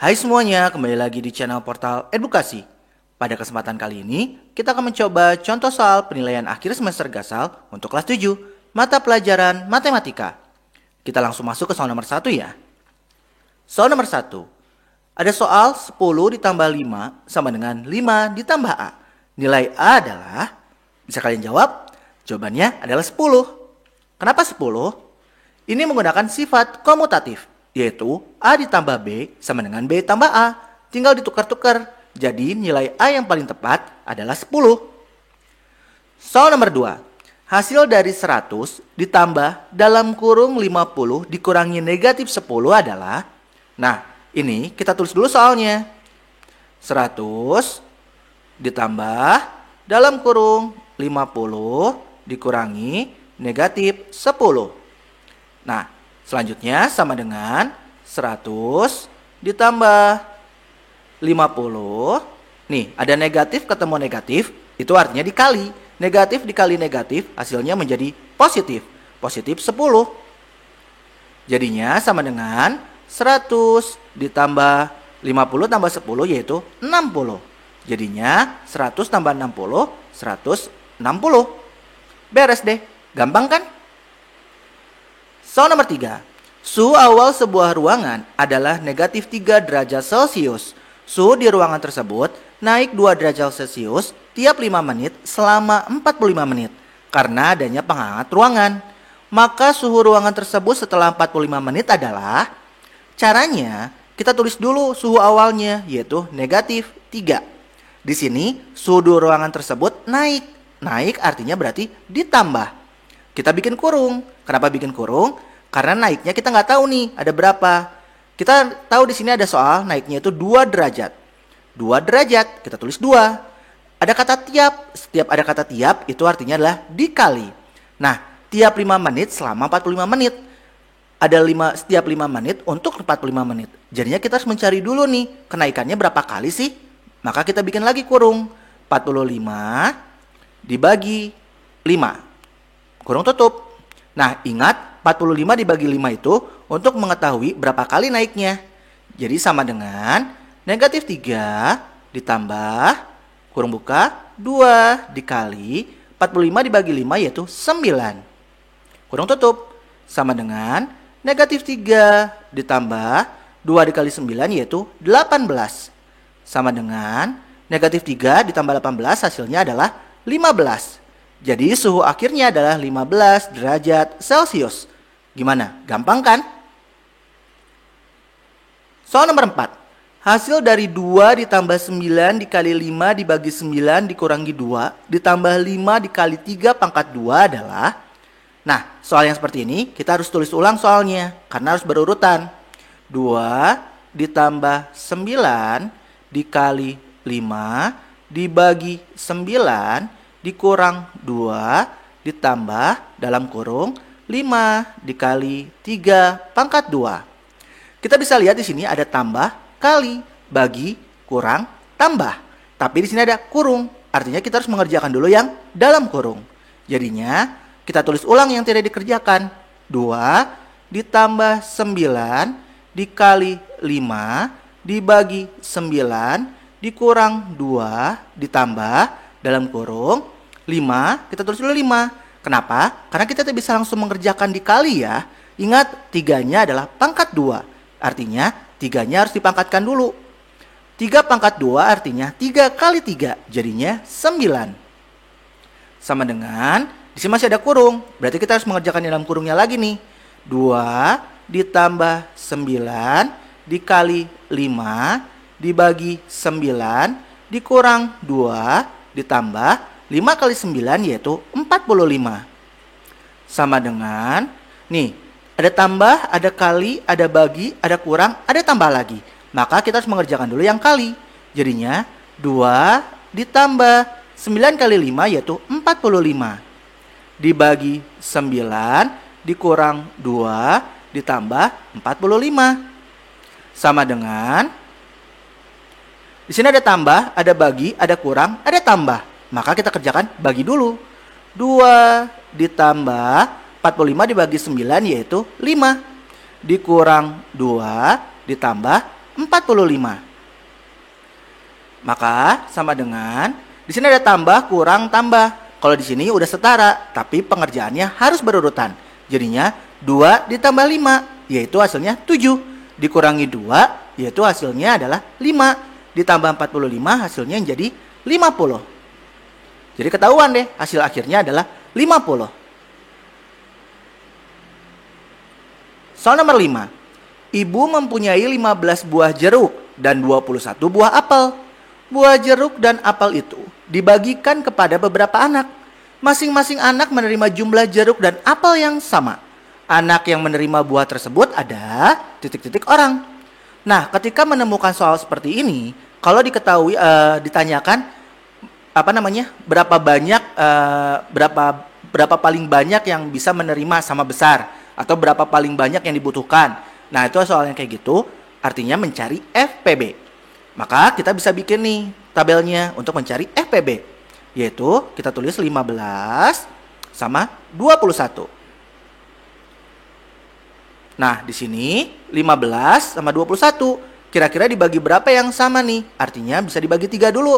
Hai semuanya, kembali lagi di channel Portal Edukasi. Pada kesempatan kali ini, kita akan mencoba contoh soal penilaian akhir semester Gasal untuk kelas 7, mata pelajaran Matematika. Kita langsung masuk ke soal nomor 1 ya. Soal nomor 1. Ada soal 10 ditambah 5 sama dengan 5 ditambah A. Nilai A adalah, bisa kalian jawab? Jawabannya adalah 10. Kenapa 10? Ini menggunakan sifat komutatif, yaitu A ditambah B sama dengan B tambah A. Tinggal ditukar-tukar. Jadi nilai A yang paling tepat adalah 10. Soal nomor 2. Hasil dari 100 ditambah dalam kurung 50 dikurangi negatif 10 adalah... Nah, ini kita tulis dulu soalnya. 100 ditambah dalam kurung 50 dikurangi negatif 10. Nah, selanjutnya sama dengan 100 ditambah 50. Nih, ada negatif ketemu negatif, itu artinya dikali. Negatif dikali negatif, hasilnya menjadi positif. Positif 10. Jadinya sama dengan 100 ditambah 50 tambah 10 yaitu 60. Jadinya 100 tambah 60, 160. Beres deh, gampang kan? Soal nomor 3. Suhu awal sebuah ruangan adalah negatif 3 derajat Celcius. Suhu di ruangan tersebut naik 2 derajat Celcius tiap 5 menit selama 45 menit karena adanya penghangat ruangan. Maka suhu ruangan tersebut setelah 45 menit adalah... Caranya, kita tulis dulu suhu awalnya yaitu negatif 3. Di sini suhu di ruangan tersebut naik. Naik artinya berarti ditambah. Kita bikin kurung. Kenapa bikin kurung? Karena naiknya kita nggak tahu nih ada berapa. Kita tahu di sini ada soal naiknya itu 2 derajat. 2 derajat, kita tulis 2. Ada kata tiap. Setiap ada kata tiap itu artinya adalah dikali. Nah, tiap 5 menit selama 45 menit. Ada setiap 5 menit untuk 45 menit. Jadinya kita harus mencari dulu nih kenaikannya berapa kali sih. Maka kita bikin lagi kurung. 45 dibagi 5. Kurung tutup. Nah, ingat 45 dibagi 5 itu untuk mengetahui berapa kali naiknya. Jadi sama dengan negatif 3 ditambah kurung buka 2 dikali 45 dibagi 5 yaitu 9. Kurung tutup. Sama dengan negatif 3 ditambah 2 dikali 9 yaitu 18. Sama dengan negatif 3 ditambah 18 hasilnya adalah 15. Jadi suhu akhirnya adalah 15 derajat Celcius. Gimana? Gampang kan? Soal nomor 4. Hasil dari 2 ditambah 9 dikali 5 dibagi 9 dikurangi 2 ditambah 5 dikali 3 pangkat 2 adalah... Nah, soal yang seperti ini kita harus tulis ulang soalnya karena harus berurutan. 2 ditambah 9 dikali 5 dibagi 9 dikurang 2 ditambah dalam kurung 5 dikali 3 pangkat 2. Kita bisa lihat di sini ada tambah, kali, bagi, kurang, tambah. Tapi di sini ada kurung, artinya kita harus mengerjakan dulu yang dalam kurung. Jadinya kita tulis ulang yang tidak dikerjakan. 2 ditambah 9 dikali 5 dibagi 9 dikurang 2 ditambah dalam kurung 5, kita tulis dulu 5. Kenapa? Karena kita tidak bisa langsung mengerjakan dikali ya. Ingat, 3-nya adalah pangkat 2. Artinya, 3-nya harus dipangkatkan dulu. 3 pangkat 2 artinya 3 kali 3. Jadinya 9. Sama dengan, di sini masih ada kurung. Berarti kita harus mengerjakan dalam kurungnya lagi nih. 2 ditambah 9 dikali 5 dibagi 9 dikurang 2 ditambah 5 kali 9 yaitu 45. Sama dengan, nih, ada tambah, ada kali, ada bagi, ada kurang, ada tambah lagi. Maka kita harus mengerjakan dulu yang kali. Jadinya 2 ditambah 9 kali 5 yaitu 45. Dibagi 9 dikurang 2 ditambah 45. Sama dengan, di sini ada tambah, ada bagi, ada kurang, ada tambah. Maka kita kerjakan bagi dulu. 2 ditambah 45 dibagi 9 yaitu 5. Dikurang 2 ditambah 45. Maka sama dengan di sini ada tambah kurang tambah. Kalau di sini udah setara, tapi pengerjaannya harus berurutan. Jadinya 2 ditambah 5, yaitu hasilnya 7. Dikurangi 2, yaitu hasilnya adalah 5. Ditambah 45, hasilnya jadi 50. Jadi ketahuan deh, hasil akhirnya adalah 50. Soal nomor 5. Ibu mempunyai 15 buah jeruk dan 21 buah apel. Buah jeruk dan apel itu dibagikan kepada beberapa anak. Masing-masing anak menerima jumlah jeruk dan apel yang sama. Anak yang menerima buah tersebut ada titik-titik orang. Nah, ketika menemukan soal seperti ini, kalau ditanyakan berapa banyak berapa paling banyak yang bisa menerima sama besar, atau berapa paling banyak yang dibutuhkan. Nah, itu soal yang kayak gitu, artinya mencari FPB. Maka kita bisa bikin nih tabelnya untuk mencari FPB, yaitu kita tulis 15 sama 21. Nah, di sini 15 sama 21 kira-kira dibagi berapa yang sama nih? Artinya bisa dibagi 3 dulu.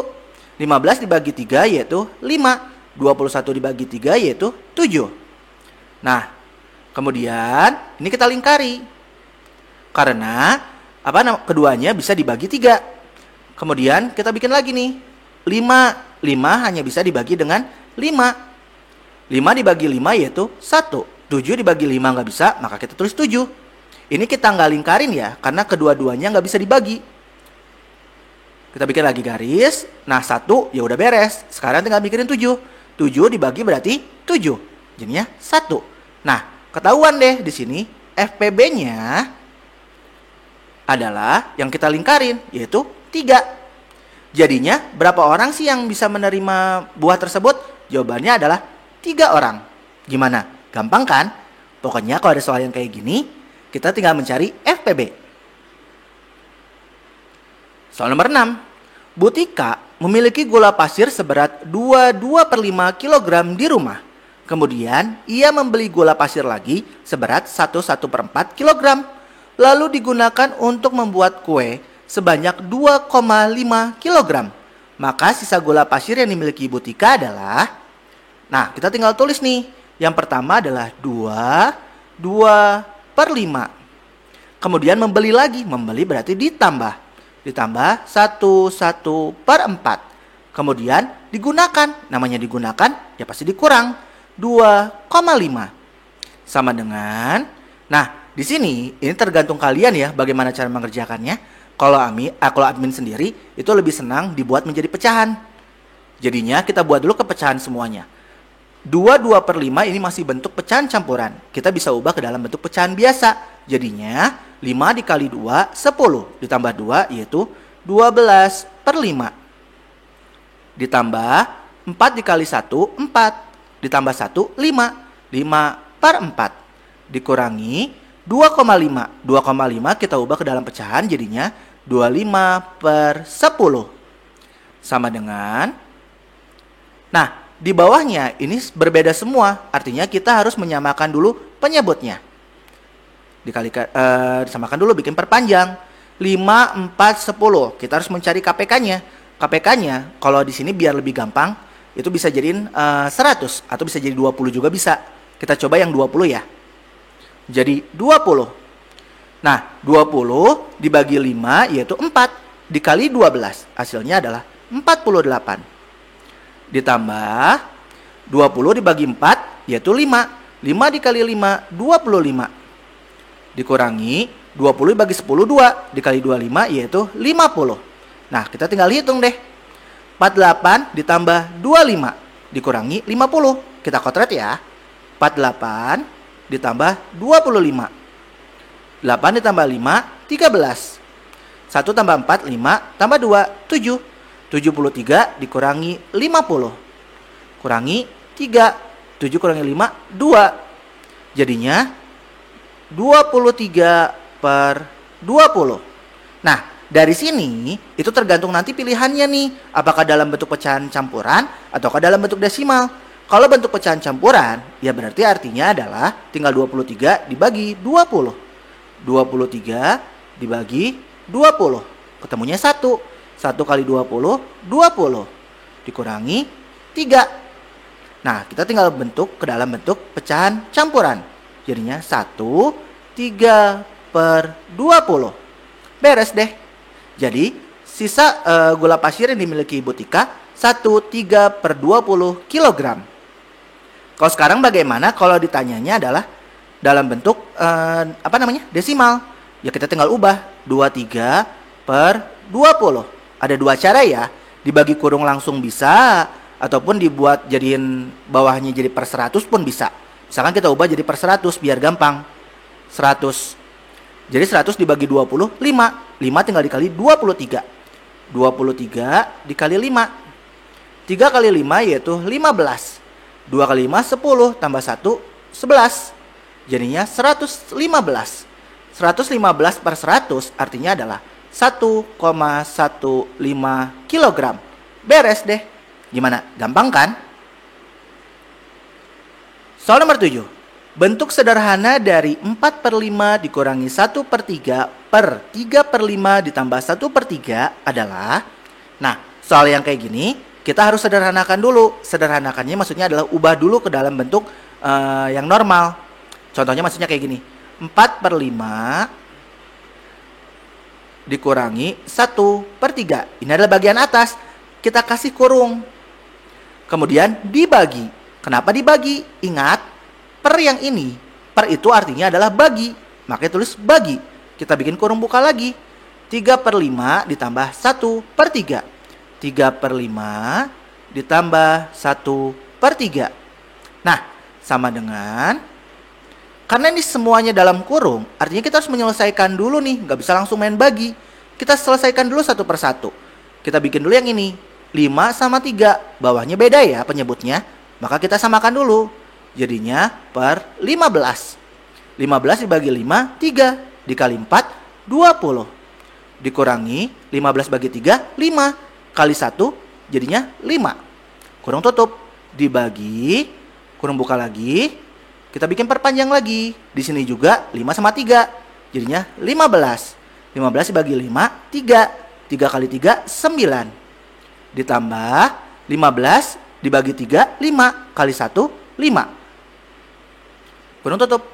15 dibagi 3 yaitu 5. 21 dibagi 3 yaitu 7. Nah, kemudian ini kita lingkari. Karena keduanya bisa dibagi 3. Kemudian kita bikin lagi nih. 5 hanya bisa dibagi dengan 5. 5 dibagi 5 yaitu 1. 7 dibagi 5 nggak bisa, maka kita tulis 7. Ini kita nggak lingkarin ya, karena kedua-duanya nggak bisa dibagi. Kita bikin lagi garis. Nah, 1 ya udah beres. Sekarang tinggal bikin 7. 7 dibagi berarti 7. Jadinya 1. Nah, ketahuan deh di sini FPB-nya adalah yang kita lingkarin, yaitu 3. Jadinya berapa orang sih yang bisa menerima buah tersebut? Jawabannya adalah 3 orang. Gimana? Gampang kan? Pokoknya kalau ada soal yang kayak gini, kita tinggal mencari FPB. Soal nomor 6. Bu Tika memiliki gula pasir seberat 22/5 kg di rumah. Kemudian ia membeli gula pasir lagi seberat 1/4 kg. Lalu digunakan untuk membuat kue sebanyak 2,5 kg. Maka sisa gula pasir yang dimiliki Ibu Tika adalah, nah kita tinggal tulis nih. Yang pertama adalah 2/5. Kemudian membeli lagi, membeli berarti ditambah 1/4. Kemudian digunakan, namanya digunakan ya pasti dikurang 2,5. Sama dengan, nah di sini ini tergantung kalian ya bagaimana cara mengerjakannya. Kalau admin sendiri itu lebih senang dibuat menjadi pecahan. Jadinya kita buat dulu kepecahan semuanya. 2/5 ini masih bentuk pecahan campuran. Kita bisa ubah ke dalam bentuk pecahan biasa. Jadinya 5 dikali 2, 10. Ditambah 2 yaitu 12/5. Ditambah 4 dikali 1, 4. Ditambah 1, 5. 5/4. Dikurangi 2,5. 2,5 kita ubah ke dalam pecahan jadinya 25/10. Sama dengan, nah di bawahnya ini berbeda semua. Artinya kita harus menyamakan dulu penyebutnya. Disamakan dulu, bikin perpanjang. 5, 4, 10. Kita harus mencari KPK-nya. KPK-nya kalau di sini biar lebih gampang, itu bisa jadiin 100 atau bisa jadi 20 juga bisa. Kita coba yang 20 ya. Jadi 20. Nah, 20 dibagi 5 yaitu 4. Dikali 12 hasilnya adalah 48. Ditambah 20 dibagi 4 yaitu 5. 5 dikali 5, 25. Dikurangi 20 dibagi 10, 2. Dikali 25 yaitu 50. Nah, kita tinggal hitung deh. 48 ditambah 25 dikurangi 50. Kita kotret ya. 48 ditambah 25. 8 ditambah 5, 13. 1 tambah 4, 5. Tambah 2, 7. 73 dikurangi 50. Kurangi 3. 7 kurangi 5, 2. Jadinya 23/20. Nah, dari sini itu tergantung nanti pilihannya nih. Apakah dalam bentuk pecahan campuran ataukah dalam bentuk desimal. Kalau bentuk pecahan campuran, ya berarti artinya adalah tinggal 23 dibagi 20. 23 dibagi 20. Ketemunya 1. 1 kali 20, 20. Dikurangi 3. Nah, kita tinggal bentuk ke dalam bentuk pecahan campuran. Jadinya 1, 3 per 20. Beres deh. Jadi, sisa gula pasir yang dimiliki Ibu Tika 1, 3 per 20 kg. Kalau sekarang bagaimana kalau ditanyanya adalah dalam bentuk desimal? Ya kita tinggal ubah 23 per 20. Ada dua cara ya. Dibagi kurung langsung bisa, ataupun dibuat jadiin bawahnya jadi per 100 pun bisa. Misalkan kita ubah jadi per 100 biar gampang. 100. Jadi 100 dibagi 20, 5. 5 tinggal dikali 23. 23 dikali 5. 3 kali 5 yaitu 15. 2 kali 5, 10. Tambah 1, 11. Jadinya 115. 115 per 100 artinya adalah 1,15 kg. Beres deh. Gimana? Gampang kan? Soal nomor 7. Bentuk sederhana dari 4 per 5 dikurangi 1 per 3 per 3 per 5 ditambah 1 per 3 adalah... Nah, soal yang kayak gini kita harus sederhanakan dulu. Sederhanakannya maksudnya adalah ubah dulu ke dalam bentuk yang normal. Contohnya maksudnya kayak gini. 4 per 5 dikurangi 1 per 3. Ini adalah bagian atas. Kita kasih kurung. Kemudian dibagi. Kenapa dibagi? Ingat, per yang ini. Per itu artinya adalah bagi. Makanya tulis bagi. Kita bikin kurung buka lagi. 3 per 5 ditambah 1 per 3. 3 per 5 ditambah 1 per 3. Nah, sama dengan... Karena ini semuanya dalam kurung, artinya kita harus menyelesaikan dulu nih. Nggak bisa langsung main bagi. Kita selesaikan dulu satu per satu. Kita bikin dulu yang ini. 5 sama 3. Bawahnya beda ya penyebutnya. Maka kita samakan dulu. Jadinya per 15. 15 dibagi 5, 3. Dikali 4, 20. Dikurangi 15 bagi 3, 5. Kali 1, jadinya 5. Kurung tutup. Dibagi, kurung buka lagi. Kita bikin perpanjang lagi. Di sini juga 5 sama 3. Jadinya 15. 15 dibagi 5, 3. 3 kali 3, 9. Ditambah 15 dibagi 3, 5. Kali 1, 5. Kurung tutup.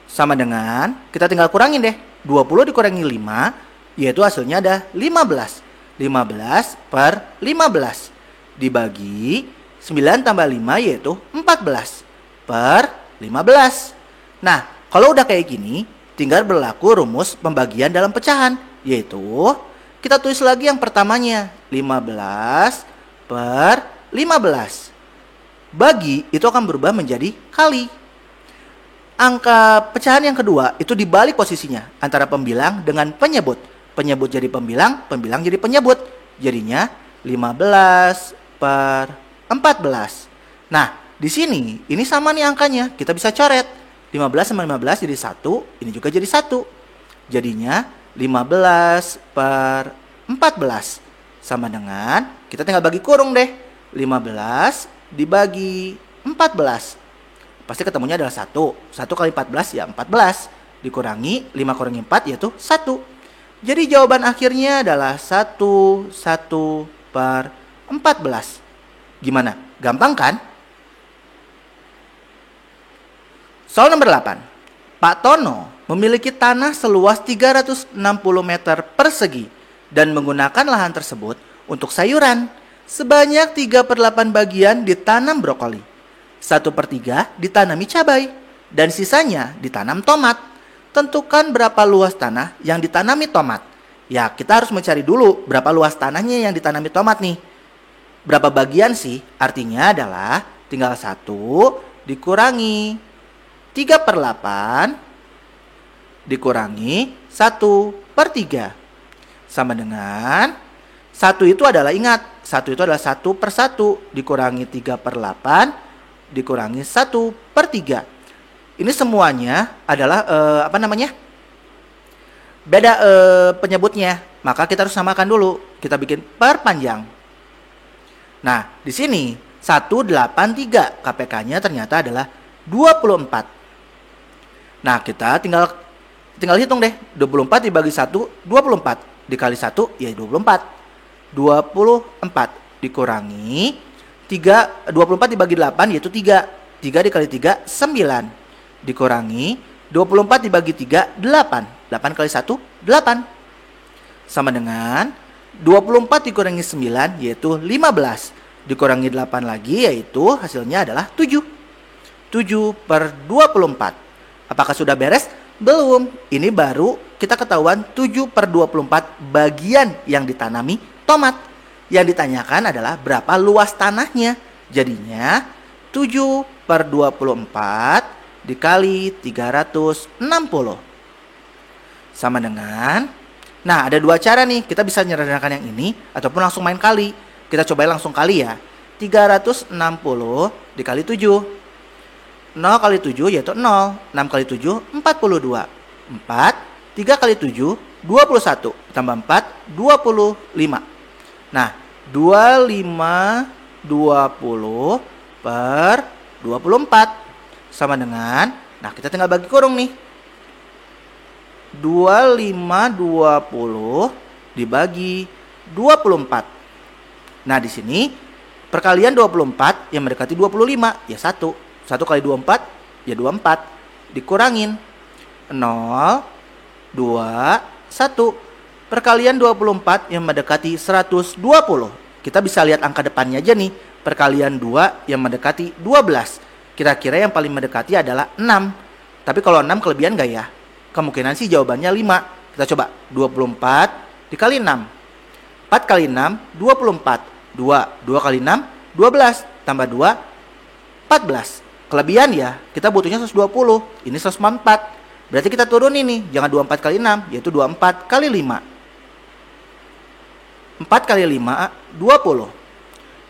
Sama dengan, kita tinggal kurangin deh. 20 dikurangi 5, yaitu hasilnya ada 15. 15 per 15. Dibagi 9 tambah 5 yaitu 14. Per 15. Nah, kalau udah kayak gini, tinggal berlaku rumus pembagian dalam pecahan, yaitu kita tulis lagi yang pertamanya, 15 per 15. Bagi itu akan berubah menjadi kali. Angka pecahan yang kedua itu dibalik posisinya antara pembilang dengan penyebut. Penyebut jadi pembilang, pembilang jadi penyebut. Jadinya 15 per 14. Nah, di sini, ini sama nih angkanya. Kita bisa coret. 15 sama 15 jadi 1. Ini juga jadi 1. Jadinya 15 per 14. Sama dengan, kita tinggal bagi kurung deh. 15 dibagi 14. Pasti ketemunya adalah 1. 1 kali 14 ya 14. Dikurangi 5 kurangi 4 yaitu 1. Jadi jawaban akhirnya adalah 1 per 14. Gimana? Gampang kan? Soal nomor 8. Pak Tono memiliki tanah seluas 360 meter persegi dan menggunakan lahan tersebut untuk sayuran. Sebanyak 3 per 8 bagian ditanam brokoli. 1 per 3 ditanami cabai. Dan sisanya ditanam tomat. Tentukan berapa luas tanah yang ditanami tomat. Ya, kita harus mencari dulu berapa luas tanahnya yang ditanami tomat nih. Berapa bagian sih? Artinya adalah tinggal 1 dikurangi 3 per 8 dikurangi 1 per 3. Sama dengan 1 itu adalah, ingat, 1 itu adalah 1 per 1 dikurangi 3 per 8 dikurangi 1 per 3. Ini semuanya adalah beda penyebutnya. Maka kita harus samakan dulu. Kita bikin perpanjang. Nah, di sini 183 KPK-nya ternyata adalah 24. Nah, kita tinggal hitung deh. 24 dibagi 1, 24. dikali 1 ya 24. 24 dikurangi 3, 24 dibagi 8 yaitu 3. 3 dikali 3 9. Dikurangi 24 dibagi 3 8. 8 kali 1 8. Sama dengan 24 dikurangi 9 yaitu 15. Dikurangi 8 lagi yaitu hasilnya adalah 7. 7 per 24. Apakah sudah beres? Belum. Ini baru kita ketahuan 7 per 24 bagian yang ditanami tomat. Yang ditanyakan adalah berapa luas tanahnya. Jadinya 7 per 24 dikali 360. Sama dengan, nah ada dua cara nih. Kita bisa menyederhanakan yang ini ataupun langsung main kali. Kita coba langsung kali ya. 360 dikali 7. 0 kali 7 yaitu 0. 6 kali 7 42. 4. 3 kali 7 21. Tambah 4 25. Nah 25 20 per 24 sama dengan, nah kita tinggal bagi kurung nih. 25 20 dibagi 24. Nah di sini perkalian 24 yang mendekati 25 ya 1. 1 kali 24 ya 24. Dikurangin 0 2 1. Perkalian 24 yang mendekati 120. Kita bisa lihat angka depannya aja nih. Perkalian 2 yang mendekati 12. Kira-kira yang paling mendekati adalah 6. Tapi kalau 6 kelebihan gak ya? Kemungkinan sih jawabannya 5. Kita coba 24 dikali 6. 4 kali 6 24. 2 kali 6 12. Tambah 2 14. Kelebihan ya, kita butuhnya 120. Ini 104. Berarti kita turun ini, jangan 24 kali 6, yaitu 24 kali 5. 4 kali 5 20.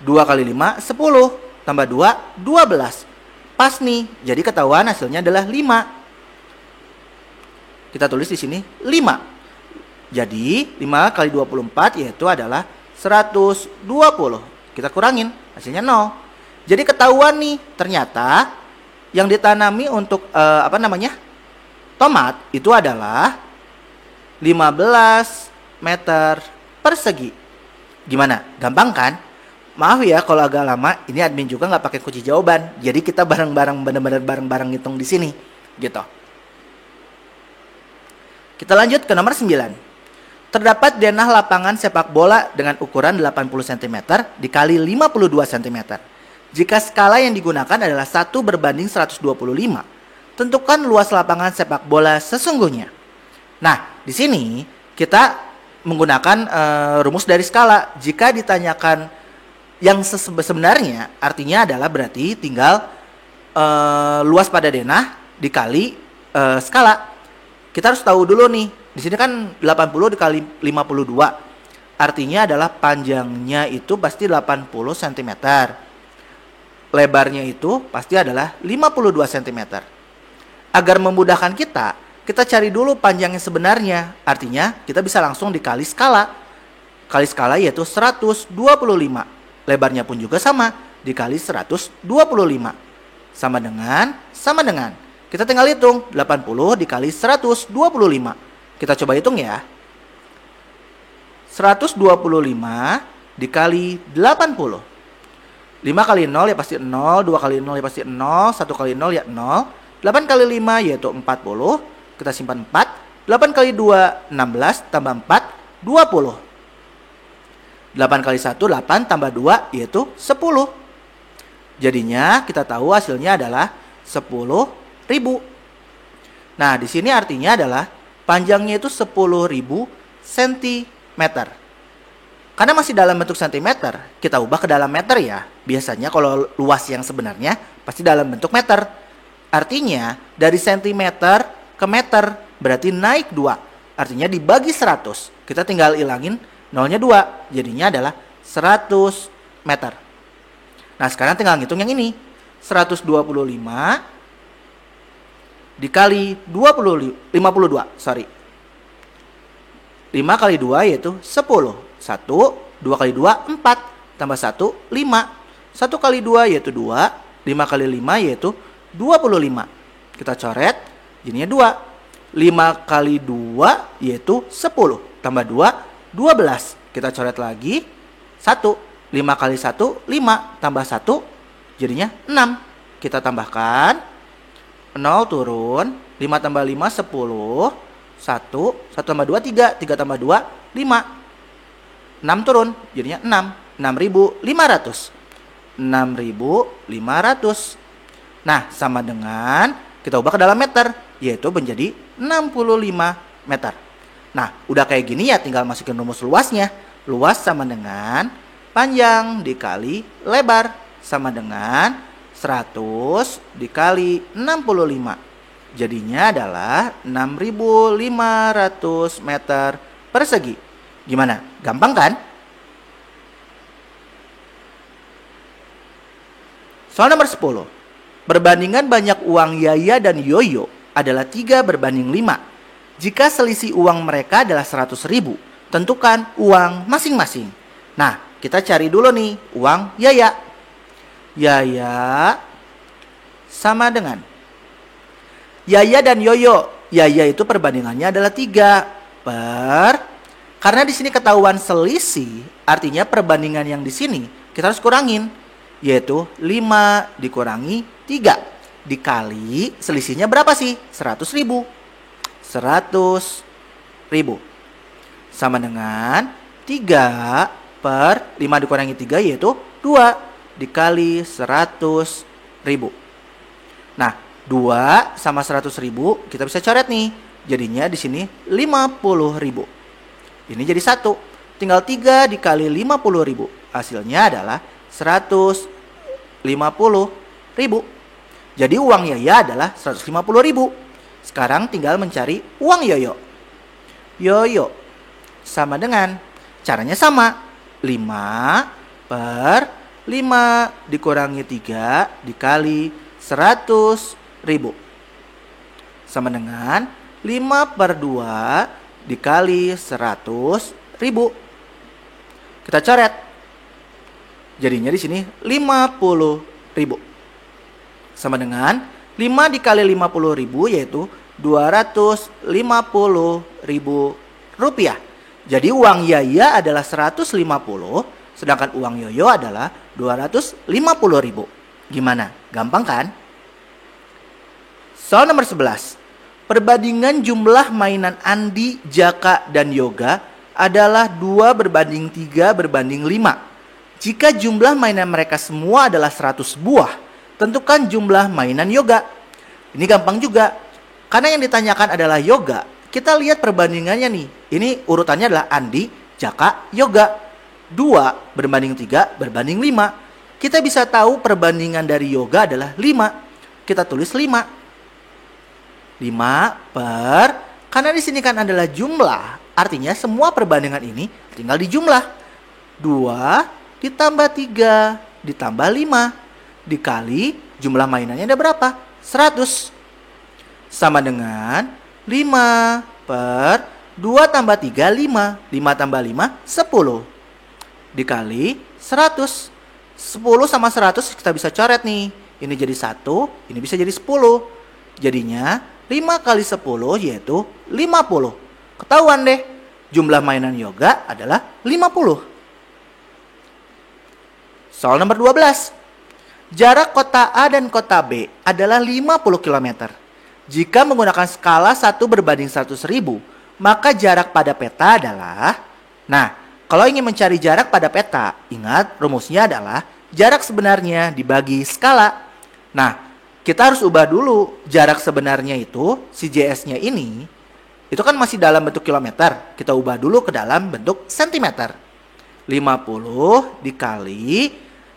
2 kali 5 10. Tambah 2 12. Pas nih. Jadi ketahuan hasilnya adalah 5. Kita tulis di sini 5. Jadi 5 kali 24 yaitu adalah 120. Kita kurangin, hasilnya 0. Jadi ketahuan nih, ternyata yang ditanami untuk tomat itu adalah 15 meter persegi. Gimana? Gampang kan? Maaf ya kalau agak lama, ini admin juga nggak pakai kunci jawaban. Jadi kita bareng-bareng, benar-benar bareng-bareng ngitung di sini, gitu. Kita lanjut ke nomor 9. Terdapat denah lapangan sepak bola dengan ukuran 80 cm dikali 52 cm. Jika skala yang digunakan adalah 1 berbanding 125, tentukan luas lapangan sepak bola sesungguhnya. Nah, di sini kita menggunakan rumus dari skala. Jika ditanyakan yang sebenarnya, artinya adalah berarti tinggal luas pada denah dikali skala. Kita harus tahu dulu nih, di sini kan 80 dikali 52. Artinya adalah panjangnya itu pasti 80 cm. Lebarnya itu pasti adalah 52 cm. Agar memudahkan kita cari dulu panjangnya sebenarnya. Artinya kita bisa langsung dikali skala. Kali skala yaitu 125. Lebarnya pun juga sama, dikali 125. Sama dengan. Kita tinggal hitung, 80 dikali 125. Kita coba hitung ya. 125 dikali 80. 5 kali 0 ya pasti 0, 2 kali 0 ya pasti 0, 1 kali 0 ya 0. 8 kali 5 yaitu 40. Kita simpan 4. 8 kali 2 16 tambah 4 20. 8 kali 1 8 tambah 2 yaitu 10. Jadinya kita tahu hasilnya adalah 10.000. Nah, di sini artinya adalah panjangnya itu 10.000 cm. Karena masih dalam bentuk cm, kita ubah ke dalam meter ya. Biasanya kalau luas yang sebenarnya pasti dalam bentuk meter. Artinya dari cm ke meter berarti naik 2. Artinya dibagi 100. Kita tinggal ilangin nolnya 2. Jadinya adalah 100 meter. Nah sekarang tinggal ngitung yang ini. 125 dikali 52. 5 kali 2 yaitu 10. 1, 2 kali 2 4. Tambah 1 5. 1 kali 2 yaitu 2. 5 kali 5 yaitu 25. Kita coret. Jadinya 2. 5 kali 2 yaitu 10. Tambah 2 12. Kita coret lagi. 1. 5 kali 1, 5. Tambah 1, jadinya 6. Kita tambahkan. 0 turun. 5 tambah 5, 10. 1. 1 tambah 2, 3. 3 tambah 2, 5. 6 turun, jadinya 6. 6.500. 6.500. Nah, sama dengan kita ubah ke dalam meter, yaitu menjadi 65 meter. Nah, udah kayak gini ya tinggal masukin rumus luasnya. Luas sama dengan panjang dikali lebar sama dengan 100 dikali 65. Jadinya adalah 6.500 meter persegi. Gimana? Gampang kan? Soal nomor 10. Perbandingan banyak uang Yaya dan Yoyo adalah 3 berbanding 5. Jika selisih uang mereka adalah 100.000, tentukan uang masing-masing. Nah, kita cari dulu nih uang Yaya. Yaya sama dengan Yaya dan Yoyo. Yaya itu perbandingannya adalah 3 per. Karena di sini ketahuan selisih, artinya perbandingan yang di sini kita harus kurangin, yaitu 5 dikurangi 3 dikali selisihnya berapa sih? 100.000. 100.000 sama dengan 3 per 5 dikurangi 3 yaitu 2 dikali 100.000. Nah, 2 sama 100.000 kita bisa coret nih. Jadinya di sini 50.000. Ini jadi 1. Tinggal 3 dikali 50.000. Hasilnya adalah 150.000. Jadi uang Yaya adalah 150.000. Sekarang tinggal mencari uang Yoyo. Yoyo sama dengan, caranya sama, 5 per 5 dikurangi 3 dikali 100.000 sama dengan 5 per 2 dikali 100.000. Kita coret. Jadinya di sini 50.000 sama dengan 5 dikali 50.000 yaitu 250.000 rupiah. Jadi uang Yaya adalah 150, sedangkan uang Yoyo adalah 250.000. Gimana? Gampang kan? Soal nomor 11. Perbandingan jumlah mainan Andi, Jaka, dan Yoga adalah 2 berbanding 3 berbanding 5. Jika jumlah mainan mereka semua adalah 100 buah, tentukan jumlah mainan Yoga. Ini gampang juga. Karena yang ditanyakan adalah Yoga, kita lihat perbandingannya nih. Ini urutannya adalah Andi, Jaka, Yoga. 2 berbanding 3 berbanding 5. Kita bisa tahu perbandingan dari Yoga adalah 5. Kita tulis 5. 5 per, karena di sini kan adalah jumlah, artinya semua perbandingan ini tinggal dijumlah. 2 ditambah 3 ditambah 5 dikali jumlah mainannya ada berapa? 100. Sama dengan 5 per 2 tambah 3, 5. 5 tambah 5, 10. Dikali 100. 10 sama 100 kita bisa coret nih. Ini jadi 1, ini bisa jadi 10. Jadinya 5 kali 10 yaitu 50. Ketahuan deh, jumlah mainan Yoga adalah 50. Soal nomor 12. Jarak kota A dan kota B adalah 50 km. Jika menggunakan skala 1 berbanding 100.000, maka jarak pada peta adalah... Nah, kalau ingin mencari jarak pada peta, ingat rumusnya adalah jarak sebenarnya dibagi skala. Nah, kita harus ubah dulu jarak sebenarnya itu, si JS-nya ini, itu kan masih dalam bentuk kilometer. Kita ubah dulu ke dalam bentuk sentimeter. 50 dikali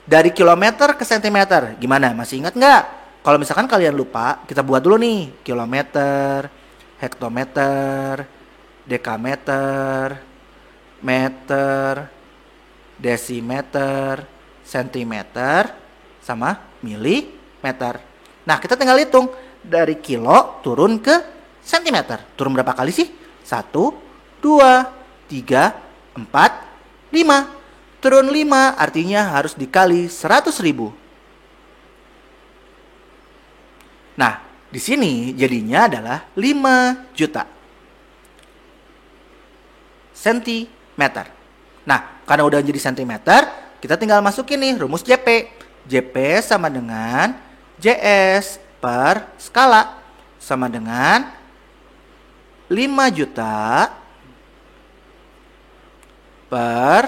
dari kilometer ke sentimeter. Gimana? Masih ingat nggak? Kalau misalkan kalian lupa, kita buat dulu nih. Kilometer, hektometer, dekameter, meter, desimeter, sentimeter, sama milimeter. Nah, kita tinggal hitung. Dari kilo turun ke sentimeter. Turun berapa kali sih? 1, 2, 3, 4, 5. Turun 5 artinya harus dikali 100.000. Nah, di sini jadinya adalah 5 juta sentimeter. meter. Nah, karena udah jadi sentimeter, kita tinggal masukin nih rumus JP. JP sama dengan JS per skala sama dengan 5 juta per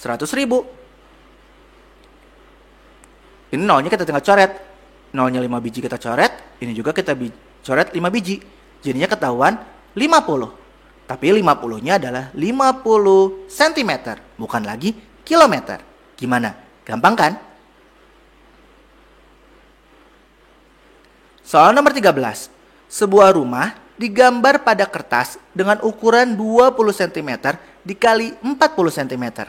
100.000. Ini nolnya kita tinggal coret. Nolnya 5 biji kita coret. Ini juga kita coret 5 biji. Jadinya ketahuan 50. Tapi 50-nya adalah 50 cm, bukan lagi kilometer. Gimana? Gampang kan? Soal nomor 13. Sebuah rumah digambar pada kertas dengan ukuran 20 cm dikali 40 cm.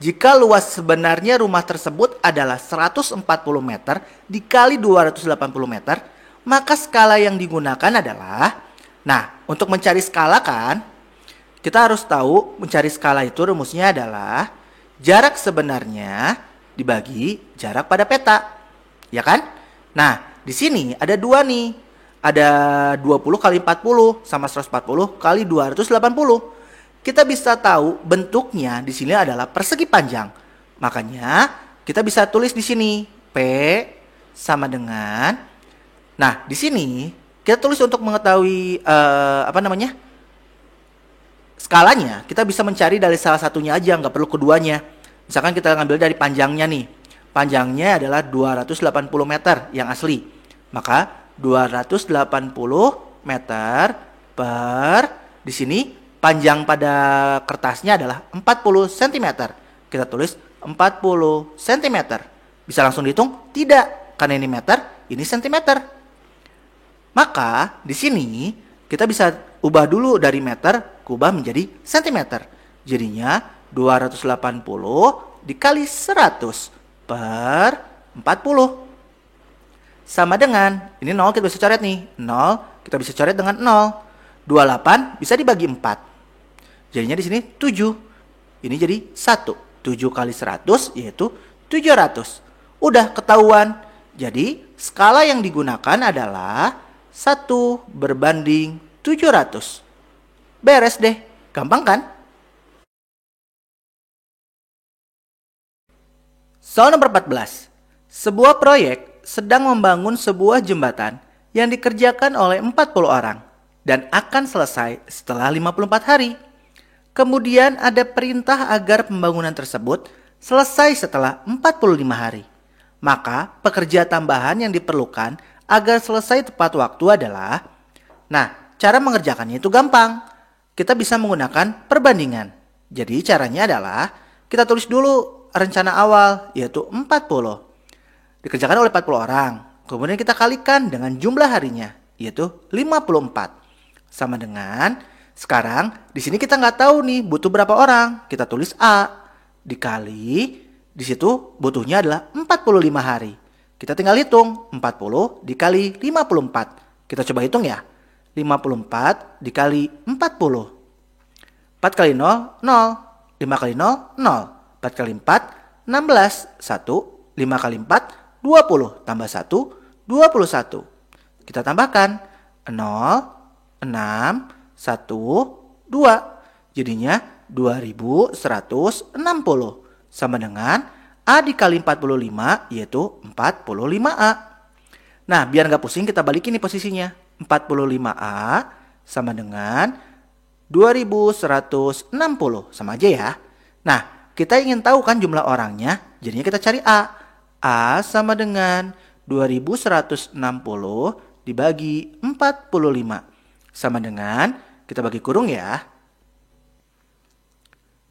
Jika luas sebenarnya rumah tersebut adalah 140 meter dikali 280 meter, maka skala yang digunakan adalah... Nah, untuk mencari skala kan, kita harus tahu mencari skala itu rumusnya adalah jarak sebenarnya dibagi jarak pada peta. Ya kan? Nah, di sini ada dua nih. Ada 20 kali 40 sama 140 kali 280. Kita bisa tahu bentuknya di sini adalah persegi panjang. Makanya kita bisa tulis di sini P sama dengan. Nah, di sini kita tulis untuk mengetahui skalanya. Kita bisa mencari dari salah satunya aja, nggak perlu keduanya. Misalkan kita ngambil dari panjangnya nih. Panjangnya adalah 280 meter yang asli. Maka 280 meter per di sini panjang pada kertasnya adalah 40 cm. Kita tulis 40 cm. Bisa langsung dihitung? Tidak, karena ini meter, ini cm. Maka di sini kita bisa ubah dulu dari meter, ubah menjadi cm. Jadinya 280 dikali 100 per 40. Sama dengan, ini 0 kita bisa coret nih. 0 kita bisa coret dengan 0. 28 bisa dibagi 4. Jadinya di sini 7. Ini jadi 1. 7 kali 100 yaitu 700. Udah ketahuan. Jadi skala yang digunakan adalah 1 berbanding 700. Beres deh. Gampang kan? Soal nomor 14. Sebuah proyek sedang membangun sebuah jembatan yang dikerjakan oleh 40 orang dan akan selesai setelah 54 hari. Kemudian ada perintah agar pembangunan tersebut selesai setelah 45 hari. Maka pekerja tambahan yang diperlukan agar selesai tepat waktu adalah... Nah, cara mengerjakannya itu gampang. Kita bisa menggunakan perbandingan. Jadi caranya adalah kita tulis dulu rencana awal yaitu 40. Dikerjakan oleh 40 orang. Kemudian kita kalikan dengan jumlah harinya yaitu 54. Sama dengan sekarang di sini kita nggak tahu nih butuh berapa orang. Kita tulis A dikali di situ butuhnya adalah 45 hari. Kita tinggal hitung 40 dikali 54. Kita coba hitung ya. 54 dikali 40. 4 kali 0, 0. 5 kali 0, 0. 4 kali 4, 16. 1. 5 kali 4, 20. Tambah 1, 21. Kita tambahkan 0, 6, 1, 2. Jadinya 2160. Sama dengan A dikali 45 yaitu 45A. Nah, biar nggak pusing kita balikin nih posisinya. 45A sama dengan 2160. Sama aja ya. Nah, kita ingin tahu kan jumlah orangnya. Jadinya kita cari A. A sama dengan 2160 dibagi 45. Sama dengan, kita bagi kurung ya.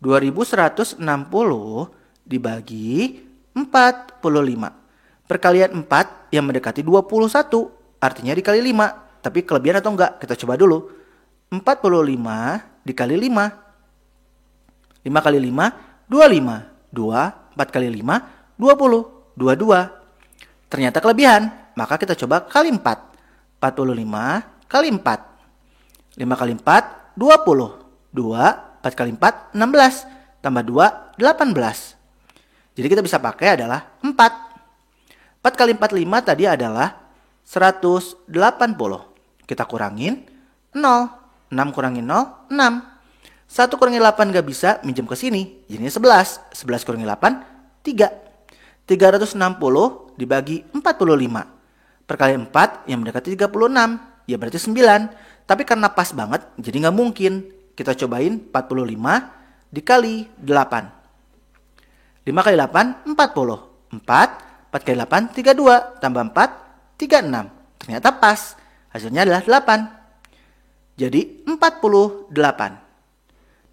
2160 dibagi 45. Perkalian 4 yang mendekati 21. Artinya dikali 5. Tapi kelebihan atau enggak? Kita coba dulu. 45 dikali 5. 5 kali 5, 25. 2, 4 kali 5, 20. 22. Ternyata kelebihan. Maka kita coba kali 4. 45 kali 4. 5 kali 4, 20. 2, 4 kali 4, 16. Tambah 2, 18. Jadi kita bisa pakai adalah 4. 4 kali 45 tadi adalah 180. Kita kurangin 0. 6 kurangin 0, 6. 1 kurangi 8 nggak bisa, minjem ke sini. Jadinya 11. 11 kurangi 8, 3. 360 dibagi 45. Perkalian 4 yang mendekati 36. Ya berarti 9. Tapi karena pas banget, jadi nggak mungkin. Kita cobain 45 dikali 8. 5 kali 8, 40. 4 kali 8, 32. Tambah 4, 36. Ternyata pas. Hasilnya adalah 8. Jadi 48.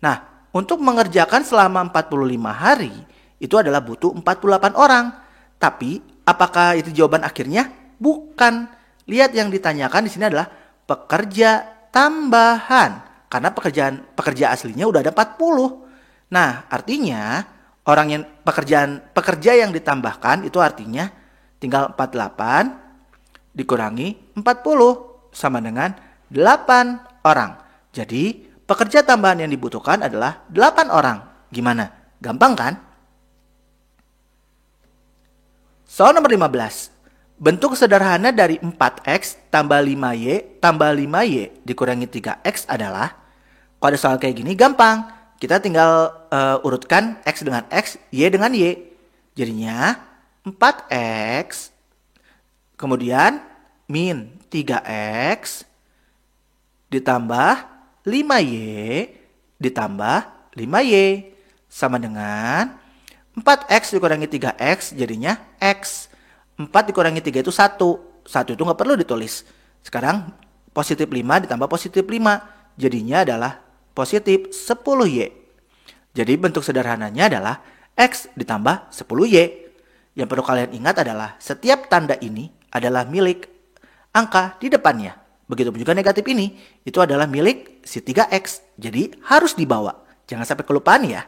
Nah, untuk mengerjakan selama 45 hari, itu adalah butuh 48 orang. Tapi, apakah itu jawaban akhirnya? Bukan. Lihat yang ditanyakan di sini adalah pekerja tambahan. Karena pekerja aslinya udah ada 40. Nah, artinya pekerja yang ditambahkan itu artinya tinggal 48 dikurangi 40 sama dengan 8 orang. Jadi, pekerja tambahan yang dibutuhkan adalah 8 orang. Gimana? Gampang kan? Soal nomor 15. Bentuk sederhana dari 4x tambah 5y tambah 5y dikurangi 3x adalah, kalau ada soal kayak gini gampang. Kita tinggal urutkan x dengan x, y dengan y. Jadinya 4x kemudian min 3x ditambah 5y ditambah 5y sama dengan 4x dikurangi 3x jadinya x. 4 dikurangi 3 itu 1. 1 itu nggak perlu ditulis. Sekarang positif 5 ditambah positif 5. Jadinya adalah positif 10y. Jadi bentuk sederhananya adalah x ditambah 10y. Yang perlu kalian ingat adalah setiap tanda ini adalah milik angka di depannya. Begitupun juga negatif ini, itu adalah milik si 3x. Jadi harus dibawa. Jangan sampai kelupaan ya.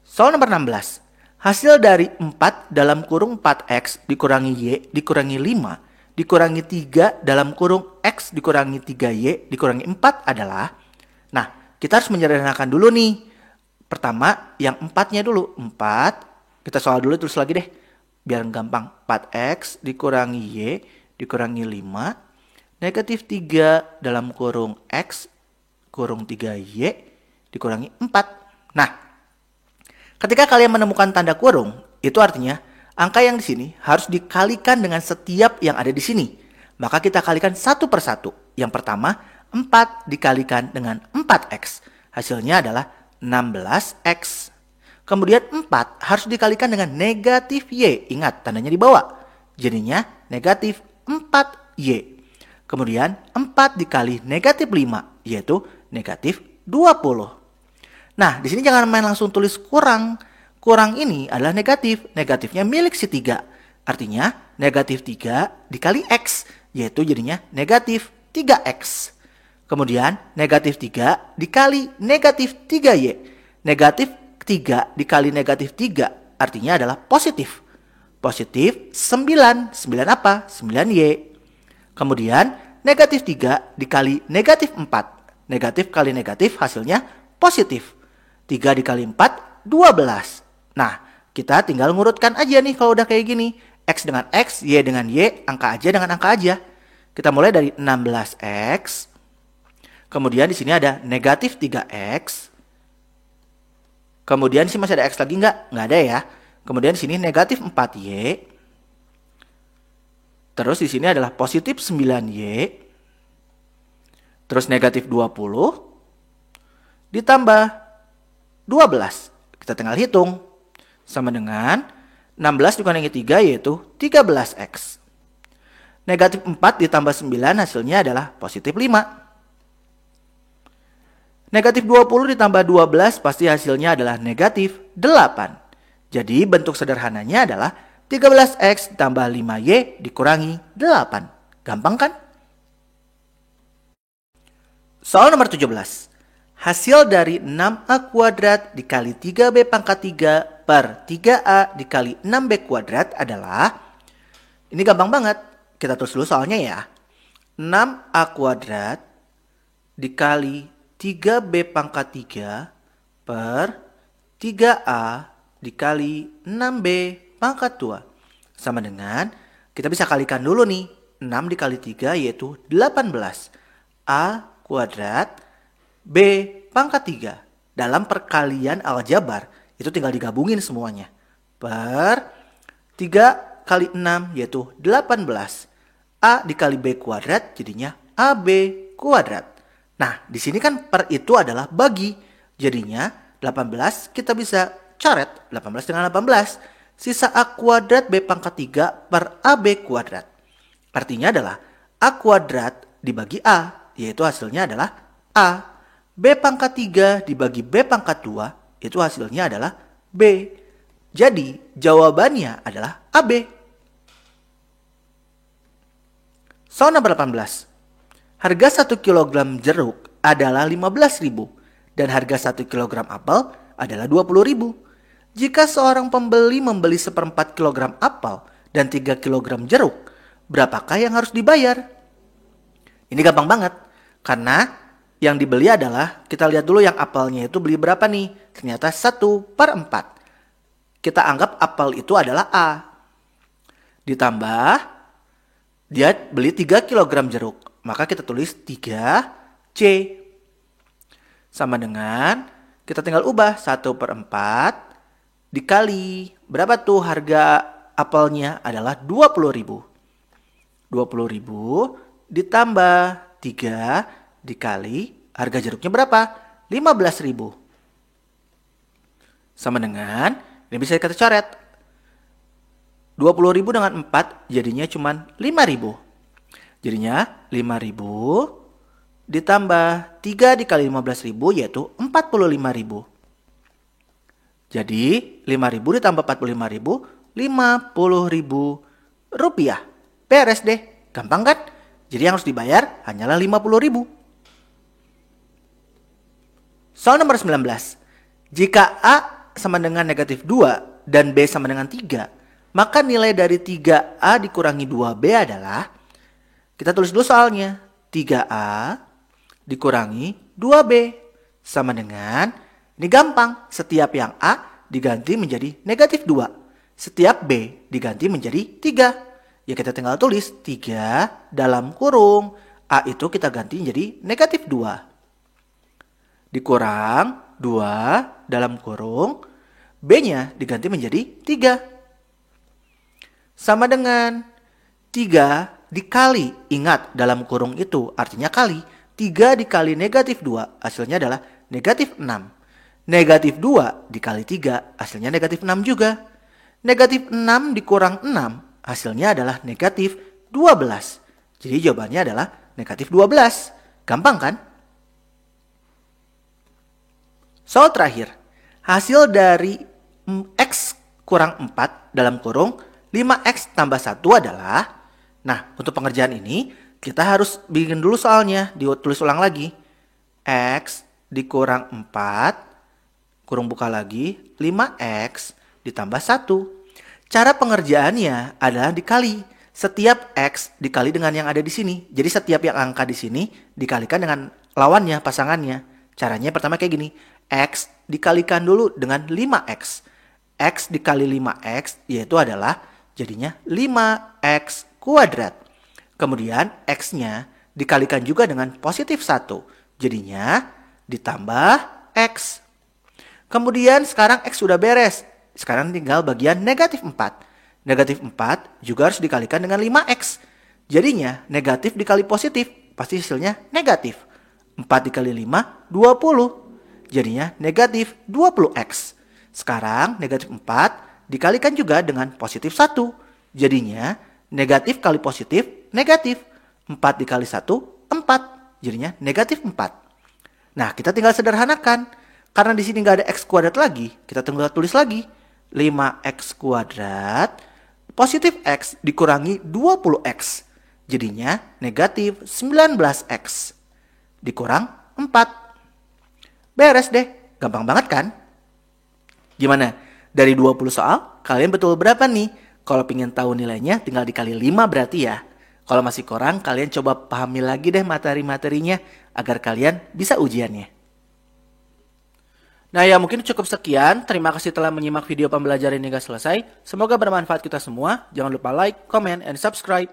Soal nomor 16. Hasil dari 4 dalam kurung 4x dikurangi y dikurangi 5 dikurangi 3 dalam kurung x dikurangi 3y dikurangi 4 adalah. Nah, kita harus menyederhanakan dulu nih. Pertama, yang 4-nya dulu. 4, kita soal dulu terus lagi deh. Biar gampang. 4x dikurangi y dikurangi 5 negatif 3 dalam kurung x kurung 3y dikurangi 4. Nah, ketika kalian menemukan tanda kurung, itu artinya angka yang di sini harus dikalikan dengan setiap yang ada di sini. Maka kita kalikan satu per satu. Yang pertama, 4 dikalikan dengan 4x. Hasilnya adalah 16x. Kemudian 4 harus dikalikan dengan negatif y. Ingat, tandanya di bawah. Jadinya negatif 4y. Kemudian 4 dikali negatif 5, yaitu negatif 20. Nah, di sini jangan main langsung tulis kurang. Kurang ini adalah negatif. Negatifnya milik si 3. Artinya negatif 3 dikali x, yaitu jadinya negatif 3x. Kemudian negatif 3 dikali negatif 3y. Negatif 3 dikali negatif 3 artinya adalah positif. Positif 9. 9 apa? 9y. Kemudian negatif 3 dikali negatif 4. Negatif kali negatif hasilnya positif. 3 dikali 4, 12. Nah, kita tinggal ngurutkan aja nih kalau udah kayak gini. X dengan X, Y dengan Y, angka aja dengan angka aja. Kita mulai dari 16X. Kemudian di sini ada negatif 3X. Kemudian di sini masih ada X lagi nggak? Nggak ada ya. Kemudian di sini negatif 4Y. Terus di sini adalah positif 9Y. Terus negatif 20. Ditambah 12. Kita tinggal hitung. Sama dengan 16 dikurangi 3 yaitu 13x. Negatif 4 ditambah 9 hasilnya adalah positif 5. Negatif 20 ditambah 12 pasti hasilnya adalah negatif 8. Jadi bentuk sederhananya adalah 13x ditambah 5y dikurangi 8. Gampang kan? Soal nomor 17. Hasil dari 6a kuadrat dikali 3b pangkat 3 per 3a dikali 6b kuadrat adalah, ini gampang banget. Kita tulis dulu soalnya ya. 6a kuadrat dikali 3b pangkat 3 per 3a dikali 6b pangkat 2. Sama dengan, kita bisa kalikan dulu nih. 6 dikali 3 yaitu 18. A kuadrat B pangkat 3. Dalam perkalian aljabar, itu tinggal digabungin semuanya. Per 3 kali 6 yaitu 18. A dikali B kuadrat jadinya AB kuadrat. Nah, di sini kan per itu adalah bagi. Jadinya 18 kita bisa coret 18 dengan 18. Sisa A kuadrat B pangkat 3 per AB kuadrat. Artinya adalah A kuadrat dibagi A, yaitu hasilnya adalah A. B pangkat 3 dibagi B pangkat 2, itu hasilnya adalah B. Jadi jawabannya adalah AB. Soal nomor 18. Harga 1 kg jeruk adalah 15.000 dan harga 1 kg apel adalah 20.000. Jika seorang pembeli membeli 1/4 kg apel dan 3 kg jeruk, berapakah yang harus dibayar? Ini gampang banget, karena yang dibeli adalah, kita lihat dulu yang apelnya itu beli berapa nih? Ternyata 1/4. Kita anggap apel itu adalah A. Ditambah, dia beli 3 kg jeruk. Maka kita tulis 3C. Sama dengan, kita tinggal ubah 1/4 dikali. Berapa tuh harga apelnya? Adalah 20.000. 20.000 ditambah 3 dikali harga jeruknya berapa? 15.000. Sama dengan, ini bisa kita coret. 20.000 dengan 4 jadinya cuma 5.000. Jadinya 5.000 ditambah 3 dikali 15.000 yaitu 45.000. Jadi 5.000 ditambah 45.000, 50.000 rupiah. Beres deh, gampang kan? Jadi yang harus dibayar hanyalah 50.000. Soal nomor 19. Jika A sama dengan negatif 2 dan B sama dengan 3, maka nilai dari 3A dikurangi 2B adalah, kita tulis dulu soalnya, 3A dikurangi 2B sama dengan, ini gampang, setiap yang A diganti menjadi negatif 2, setiap B diganti menjadi 3. Ya kita tinggal tulis 3 dalam kurung, A itu kita ganti menjadi negatif 2. Dikurang 2 dalam kurung, B-nya diganti menjadi 3. Sama dengan 3 dikali, ingat dalam kurung itu artinya kali, 3 dikali negatif 2 hasilnya adalah negatif 6. Negatif 2 dikali 3 hasilnya negatif 6 juga. Negatif 6 dikurang 6 hasilnya adalah negatif 12. Jadi jawabannya adalah negatif 12. Gampang kan? Soal terakhir. Hasil dari X kurang 4 dalam kurung 5X tambah 1 adalah, nah untuk pengerjaan ini kita harus bikin dulu soalnya, ditulis ulang lagi. X dikurang 4, kurung buka lagi, 5X ditambah 1. Cara pengerjaannya adalah dikali. Setiap X dikali dengan yang ada di sini. Jadi setiap yang angka di sini dikalikan dengan lawannya, pasangannya. Caranya pertama kayak gini. X dikalikan dulu dengan 5X. X dikali 5X yaitu adalah jadinya 5X kuadrat. Kemudian X-nya dikalikan juga dengan positif 1. Jadinya ditambah X. Kemudian sekarang X sudah beres. Sekarang tinggal bagian negatif 4. Negatif 4 juga harus dikalikan dengan 5X. Jadinya negatif dikali positif. Pasti hasilnya negatif. 4 dikali 5, 20. Jadinya negatif 20X. Sekarang negatif 4 dikalikan juga dengan positif 1. Jadinya negatif kali positif, negatif. 4 dikali 1, 4. Jadinya negatif 4. Nah, kita tinggal sederhanakan. Karena di sini nggak ada X kuadrat lagi, kita tinggal tulis lagi. 5X kuadrat positif X dikurangi 20X. Jadinya negatif 19X dikurang 4. Beres deh. Gampang banget kan? Gimana? Dari 20 soal, kalian betul berapa nih? Kalau pengen tahu nilainya, tinggal dikali 5 berarti ya. Kalau masih kurang, kalian coba pahami lagi deh materi-materinya agar kalian bisa ujiannya. Nah ya mungkin cukup sekian. Terima kasih telah menyimak video pembelajaran hingga selesai. Semoga bermanfaat kita semua. Jangan lupa like, comment, and subscribe.